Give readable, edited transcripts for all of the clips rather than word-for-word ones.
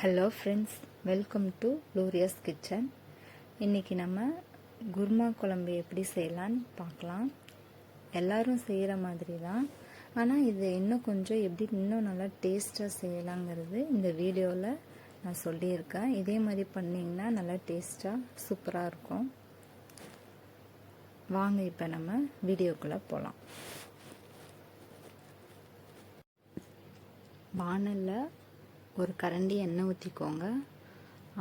Hello friends, welcome to glorious kitchen. இன்றைக்கி நம்ம குருமா குழம்பு எப்படி செய்யலான்னு பார்க்கலாம். எல்லோரும் செய்கிற மாதிரி தான், ஆனால் இது இன்னும் கொஞ்சம் எப்படி இன்னும் நல்லா டேஸ்ட்டாக செய்யலாங்கிறது இந்த வீடியோவில் நான் சொல்லியிருக்கேன். இதே மாதிரி பண்ணிங்கன்னா நல்லா டேஸ்ட்டாக சூப்பராக இருக்கும். வாங்க இப்போ நம்ம வீடியோக்குள்ளே போகலாம். வானலில் ஒரு கரண்டி எண்ணெய் ஊற்றிக்கோங்க.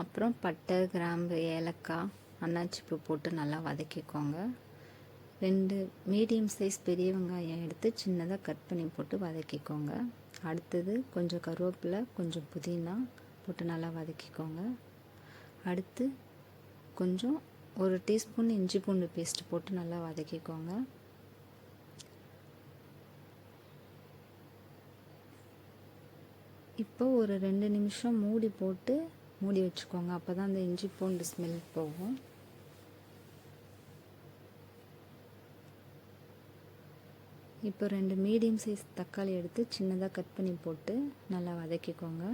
அப்புறம் பட்டை, கிராம்பு, ஏலக்காய், அன்னாச்சிப்பூ போட்டு நல்லா வதக்கிக்கோங்க. 2 மீடியம் சைஸ் பெரிய வெங்காயம் எடுத்து சின்னதாக கட் பண்ணி போட்டு வதக்கிக்கோங்க. அடுத்தது கொஞ்சம் கருவேப்பிலை, கொஞ்சம் புதினா போட்டு நல்லா வதக்கிக்கோங்க. அடுத்து கொஞ்சம் 1 டீஸ்பூன் இஞ்சி பூண்டு பேஸ்ட் போட்டு நல்லா வதக்கிக்கோங்க. இப்போ ஒரு 2 நிமிஷம் மூடி போட்டு மூடி வச்சுக்கோங்க. அப்போ தான் அந்த இஞ்சி பூண்டு ஸ்மெல் போகும். இப்போ 2 மீடியம் சைஸ் தக்காளி எடுத்து சின்னதாக கட் பண்ணி போட்டு நல்லா வதக்கிக்கோங்க.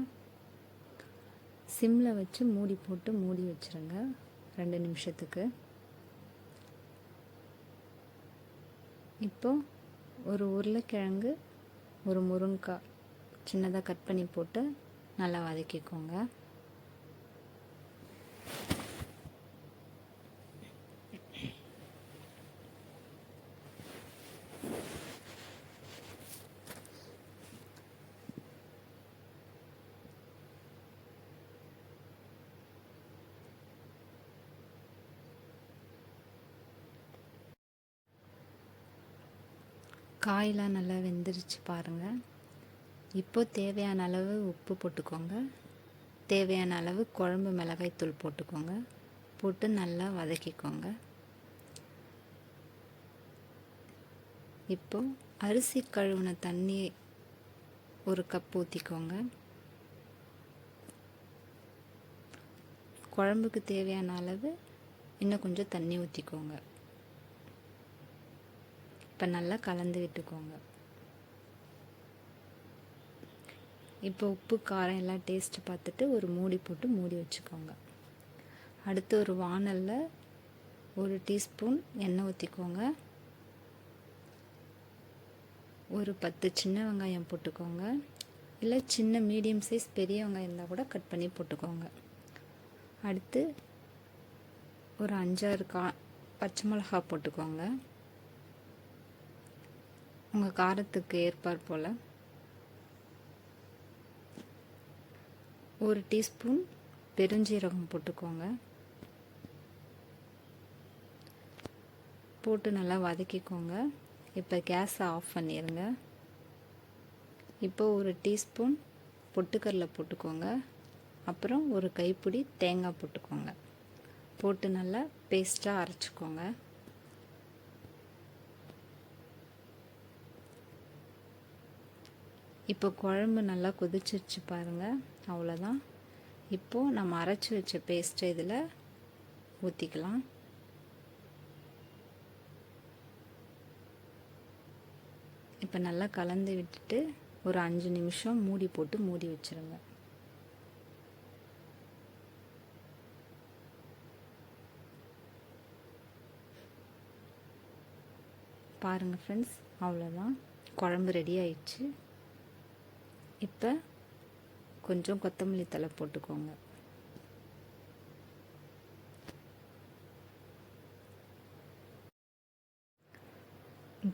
சிம்மில் வச்சு மூடி போட்டு மூடி வச்சுருங்க 2 நிமிஷத்துக்கு. இப்போ ஒரு உருளைக்கிழங்கு, ஒரு முருங்கைக்காய் சின்னதாக கட் பண்ணி போட்டு நல்லா வதக்கிக்கோங்க. காயெலாம் நல்லா வெந்துருச்சு பாருங்கள். இப்போ தேவையான அளவு உப்பு போட்டுக்கோங்க. தேவையான அளவு குழம்பு மிளகாய்த்தூள் போட்டுக்கோங்க. போட்டு நல்லா வதக்கிக்கோங்க. இப்போ அரிசி கழுவின தண்ணி 1 கப் ஊற்றிக்கோங்க. குழம்புக்கு தேவையான அளவு இன்னும் கொஞ்சம் தண்ணி ஊற்றிக்கோங்க. இப்போ நல்லா கலந்து விட்டுக்கோங்க. இப்போ உப்பு, காரம் எல்லாம் டேஸ்ட்டு பார்த்துட்டு ஒரு மூடி போட்டு மூடி வச்சுக்கோங்க. அடுத்து ஒரு வானலில் 1 டீஸ்பூன் எண்ணெய் ஊற்றிக்கோங்க. ஒரு 10 சின்ன வெங்காயம் போட்டுக்கோங்க. இல்லை சின்ன மீடியம் சைஸ் பெரிய வெங்காயம் இருந்தால் கூட கட் பண்ணி போட்டுக்கோங்க. அடுத்து ஒரு 5-6 பச்சை மிளகா போட்டுக்கோங்க. உங்கள் காரத்துக்கு ஏற்பார் போல். 1 டீஸ்பூன் பெருஞ்சீரகம் போட்டுக்கோங்க. போட்டு நல்லா வதக்கிக்கோங்க. இப்போ கேஸை ஆஃப் பண்ணிடுங்க. இப்போ 1 டீஸ்பூன் பொட்டுக்கடலை போட்டுக்கோங்க. அப்புறம் ஒரு கைப்பிடி தேங்காய் போட்டுக்கோங்க. போட்டு நல்லா பேஸ்ட்டாக அரைச்சிக்கோங்க. இப்போ குழம்பு நல்லா கொதிச்சிருச்சு பாருங்கள். அவ்வளோதான். இப்போது நம்ம அரைச்சி வச்ச பேஸ்ட்டை இதில் ஊற்றிக்கலாம். இப்போ நல்லா கலந்து விட்டுட்டு ஒரு 5 நிமிஷம் மூடி போட்டு மூடி வச்சுருங்க. பாருங்கள் ஃப்ரெண்ட்ஸ், அவ்வளோதான். குழம்பு ரெடி ஆயிடுச்சு. இப்போ கொஞ்சம் கொத்தமல்லி தழை போட்டுக்கோங்க.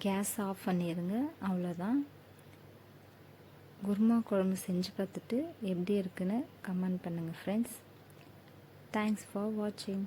கேஸ் ஆஃப் பண்ணிடுங்க. அவ்வளோதான். குருமா குழம்பு செஞ்சு பார்த்துட்டு எப்படி இருக்குன்னு கமெண்ட் பண்ணுங்கள் ஃப்ரெண்ட்ஸ். தேங்க்ஸ் ஃபார் வாட்சிங்.